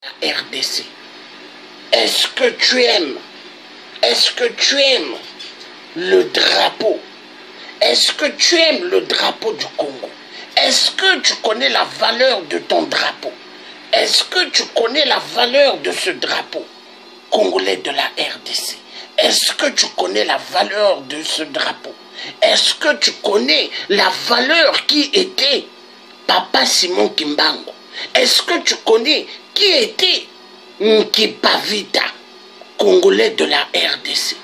RDC. Est-ce que tu aimes le drapeau? Est-ce que tu aimes le drapeau du Congo? Est-ce que tu connais la valeur de ton drapeau? Est-ce que tu connais la valeur de ce drapeau congolais de la RDC? Est-ce que tu connais la valeur de ce drapeau? Est-ce que tu connais la valeur qui était Papa Simon Kimbangu? Est-ce que tu connais qui était Nkipavita, congolais de la RDC?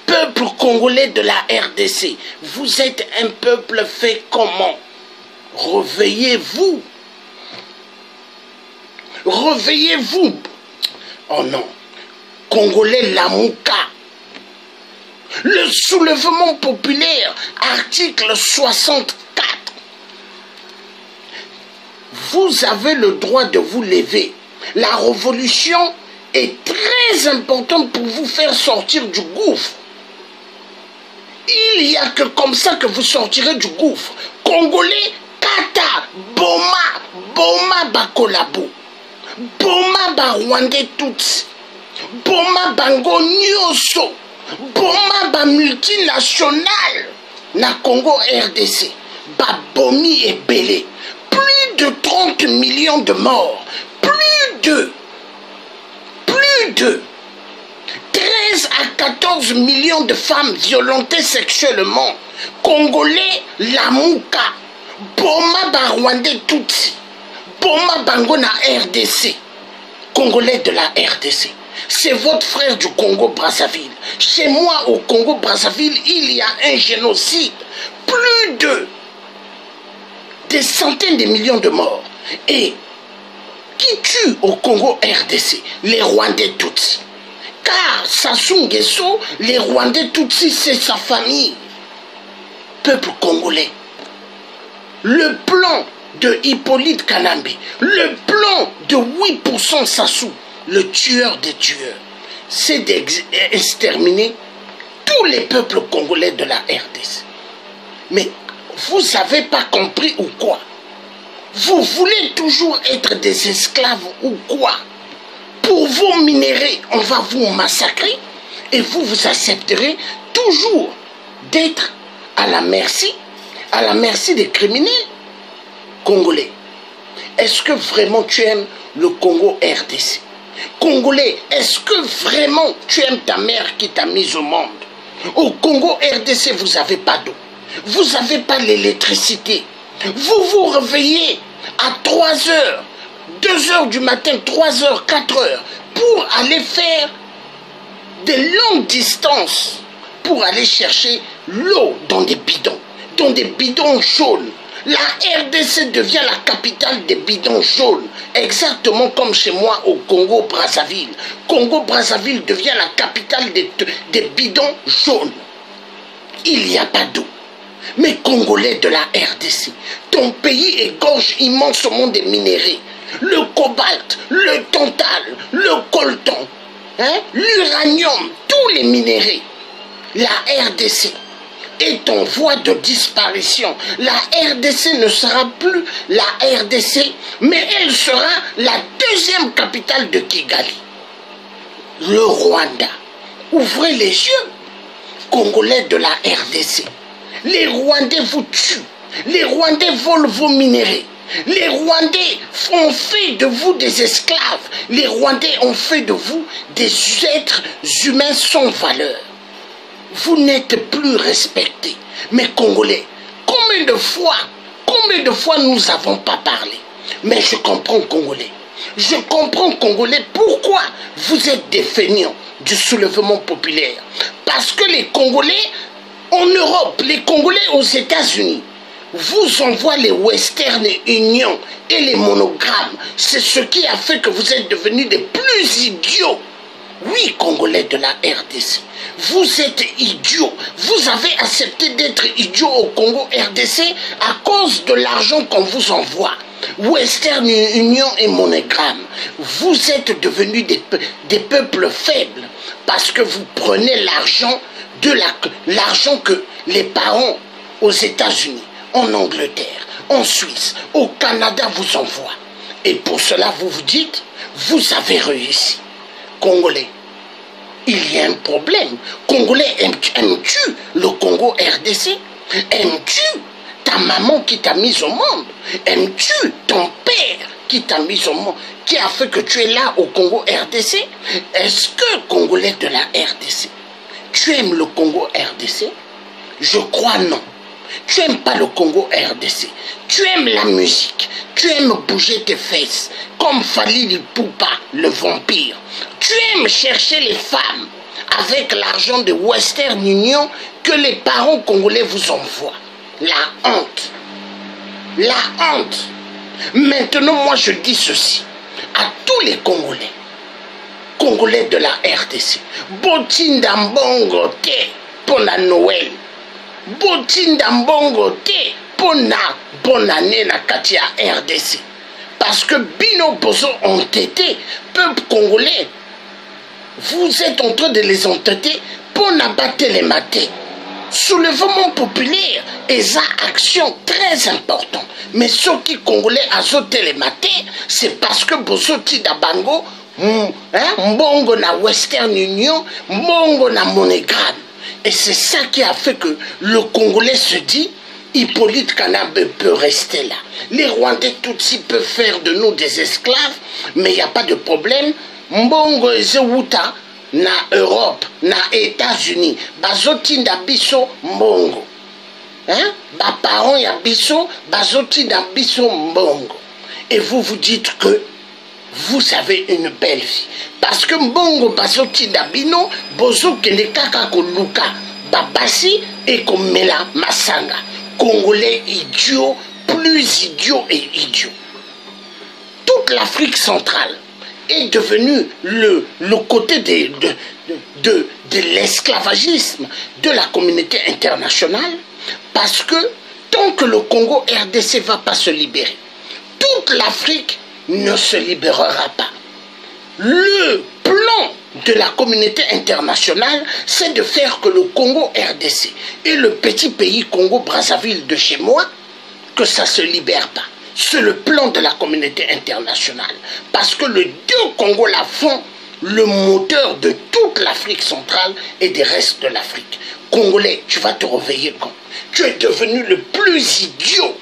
Peuple congolais de la RDC, vous êtes un peuple fait comment? Réveillez-vous. Réveillez-vous. Oh non. Congolais Lamouka. Le soulèvement populaire, article 64. Vous avez le droit de vous lever. La révolution est très importante pour vous faire sortir du gouffre. Il n'y a que comme ça que vous sortirez du gouffre. Congolais, Kata, Boma Bakolabo, Boma Barwande Tutsi, Boma Bango Nyoso, Boma Ba multinational, na Congo RDC, Babomi et Belé. Plus de 30 millions de morts, plus de 13 à 14 millions de femmes violentées sexuellement. Congolais Lamouka, Boma Barwande Tutsi, Boma Bango na RDC. Congolais de la RDC. C'est votre frère du Congo-Brazzaville. Chez moi au Congo-Brazzaville, il y a un génocide. Plus de des centaines de millions de morts. Et qui tue au Congo RDC? Les Rwandais Tutsis. Car Sassou Nguesso, les Rwandais Tutsis, c'est sa famille. Peuple congolais. Le plan de Hippolyte Kanambe, le plan de 8% Sassou, le tueur des tueurs, c'est d'exterminer tous les peuples congolais de la RDC. Mais vous n'avez pas compris ou quoi? Vous voulez toujours être des esclaves ou quoi? Pour vos minéraux, on va vous massacrer et vous accepterez toujours d'être à la merci des criminels congolais. Est-ce que vraiment tu aimes le Congo RDC? Congolais, est-ce que vraiment tu aimes ta mère qui t'a mise au monde? Au Congo RDC, vous n'avez pas d'eau. Vous n'avez pas l'électricité. Vous vous réveillez à 3 heures, 2 heures du matin, 3 heures, 4 heures, pour aller faire des longues distances, pour aller chercher l'eau dans des bidons jaunes. La RDC devient la capitale des bidons jaunes, exactement comme chez moi au Congo-Brazzaville. Congo-Brazzaville devient la capitale des bidons jaunes. Il n'y a pas d'eau. Mais Congolais de la RDC, ton pays égorge immensément des minéraux. Le cobalt, le tantal, le coltan, l'uranium, tous les minéraux. La RDC est en voie de disparition. La RDC ne sera plus la RDC, mais elle sera la deuxième capitale de Kigali. Le Rwanda. Ouvrez les yeux, Congolais de la RDC. Les Rwandais vous tuent. Les Rwandais volent vos minéraux. Les Rwandais ont fait de vous des esclaves. Les Rwandais ont fait de vous des êtres humains sans valeur. Vous n'êtes plus respectés. Mais Congolais, combien de fois nous n'avons pas parlé? Mais je comprends Congolais. Je comprends Congolais pourquoi vous êtes des feignants du soulèvement populaire. Parce que les Congolais en Europe, les Congolais aux États-Unis, vous envoient les Western Union et les monogrammes. C'est ce qui a fait que vous êtes devenus des plus idiots. Oui, Congolais de la RDC, vous êtes idiots. Vous avez accepté d'être idiots au Congo RDC à cause de l'argent qu'on vous envoie. Western Union et monogramme. Vous êtes devenus des peuples faibles parce que vous prenez l'argent que les parents aux États-Unis, en Angleterre, en Suisse, au Canada vous envoient. Et pour cela, vous vous dites, vous avez réussi. Congolais, il y a un problème. Congolais, aimes-tu le Congo RDC? Aimes-tu ta maman qui t'a mise au monde? Aimes-tu ton père qui t'a mise au monde, qui a fait que tu es là au Congo RDC? Est-ce que, Congolais de la RDC, tu aimes le Congo RDC? Je crois non. Tu n'aimes pas le Congo RDC. Tu aimes la musique. Tu aimes bouger tes fesses, comme Fali Ipupa, le vampire. Tu aimes chercher les femmes avec l'argent de Western Union que les parents congolais vous envoient. La honte. La honte. Maintenant, moi, je dis ceci à tous les Congolais. Congolais de la RDC. Botinda mbongo te pona Noël. Botinda mbongo te pona bonne année na kati ya RDC. Parce que bino bozo entêté, peuple congolais, vous êtes en train de les entêter pour n'abattre les matés. Soulèvement populaire et ça action très important. Mais ceux qui congolais azoté les matés, c'est parce que bozo ti dabango, mbongo na Western Union, mbongo na MoneyGram. Et c'est ça qui a fait que le Congolais se dit, Hippolyte Kanabe peut rester là. Les Rwandais Tutsis peuvent faire de nous des esclaves, mais il n'y a pas de problème. Mbongo ezewuta na Europe, na États-Unis, bazotinda biso mbongo. Ba parents ya biso, bazotinda biso mbongo. Et vous vous dites que vous avez une belle vie. Parce que mbongo bazotinda bino, bozo kende kaka koluka, babasi et komela masanga. Congolais idiots, plus idiots et idiots. Toute l'Afrique centrale est devenue le côté de l'esclavagisme de la communauté internationale, parce que tant que le Congo RDC ne va pas se libérer, toute l'Afrique ne se libérera pas. Le plan de la communauté internationale, c'est de faire que le Congo RDC et le petit pays Congo-Brazzaville de chez moi, que ça ne se libère pas. C'est le plan de la communauté internationale. Parce que les deux Congos-là font le moteur de toute l'Afrique centrale et des restes de l'Afrique. Congolais, tu vas te réveiller quand? Tu es devenu le plus idiot.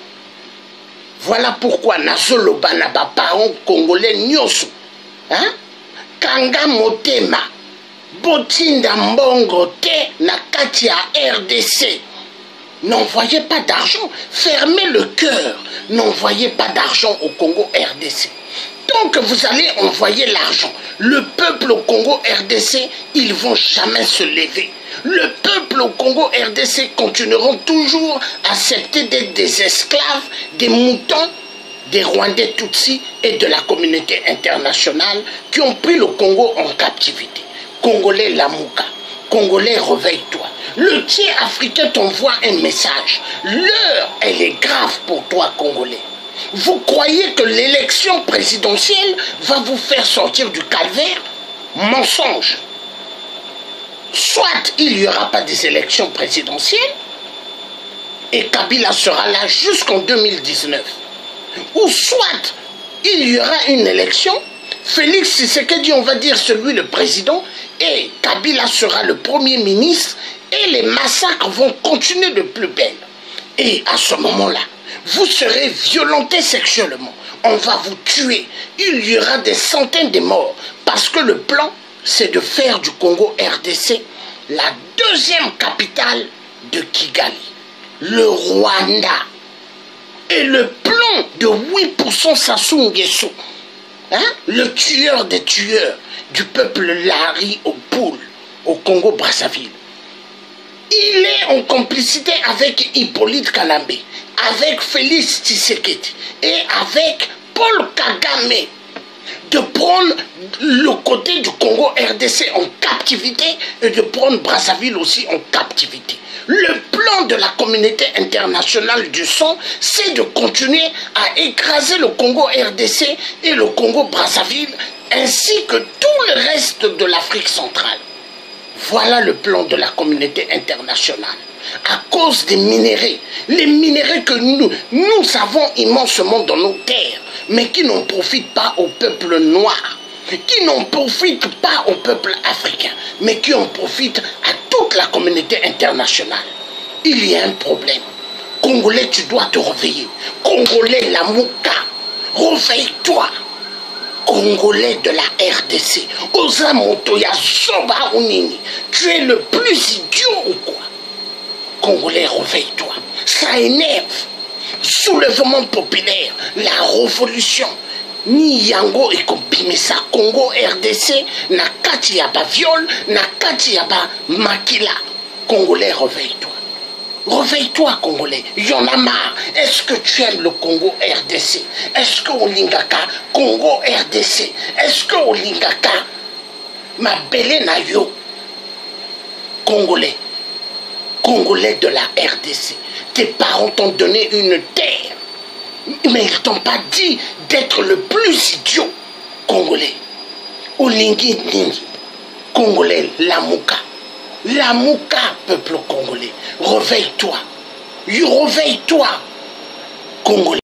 Voilà pourquoi Nazoloba n'a pas parents congolais nyoso. Kanga motema. Botinda mbongo te na kati ya RDC. N'envoyez pas d'argent. Fermez le cœur. N'envoyez pas d'argent au Congo RDC. Tant que vous allez envoyer l'argent, le peuple au Congo RDC, ils ne vont jamais se lever. Le peuple au Congo RDC continueront toujours à accepter d'être des esclaves, des moutons, des Rwandais Tutsis et de la communauté internationale qui ont pris le Congo en captivité. Congolais Lamouka, Congolais réveille-toi. Le tiers africain t'envoie un message. L'heure, elle est grave pour toi, Congolais. Vous croyez que l'élection présidentielle va vous faire sortir du calvaire? Mensonge. Soit il n'y aura pas des élections présidentielles et Kabila sera là jusqu'en 2019. Ou soit il y aura une élection, Félix Tshisekedi, on va dire celui le président, et Kabila sera le premier ministre, et les massacres vont continuer de plus belle. Et à ce moment-là, vous serez violentés sexuellement. On va vous tuer. Il y aura des centaines de morts. Parce que le plan, c'est de faire du Congo RDC la deuxième capitale de Kigali. Le Rwanda. Et le plan de 8% Sassou Nguesso, le tueur des tueurs du peuple Lari au Poul, au Congo-Brazzaville. Il est en complicité avec Hippolyte Kanabe, avec Félix Tshisekedi et avec Paul Kagame de prendre le côté du Congo RDC en captivité et de prendre Brazzaville aussi en captivité. Le plan de la communauté internationale du sang, c'est de continuer à écraser le Congo RDC et le Congo Brazzaville, ainsi que tout le reste de l'Afrique centrale. Voilà le plan de la communauté internationale. À cause des minéraux, les minéraux que nous avons immensement dans nos terres, mais qui n'en profitent pas au peuple noir, qui n'en profitent pas au peuple africain, mais qui en profitent à toute la communauté internationale. Il y a un problème. Congolais, tu dois te réveiller. Congolais, la Mouka, réveille-toi. Congolais de la RDC, Oza Montoya Soba Unini, tu es le plus idiot ou quoi? Congolais, réveille-toi. Ça énerve. Soulèvement populaire, la révolution. Ni Yango et Kobimisa, Congo RDC, na kati yaba viol, na kati yaba makila. Congolais, réveille-toi. Réveille-toi, Congolais. Il y en a marre. Est-ce que tu aimes le Congo RDC? Est-ce que Olingaka, Congo RDC? Est-ce que Olingaka, ma belle Nayo? Congolais. Congolais de la RDC. Tes parents t'ont donné une terre. Mais ils t'ont pas dit d'être le plus idiot. Congolais. Olingi Ningi. Congolais, la Mouka. La Mouka, peuple congolais, réveille-toi. Réveille-toi, Congolais.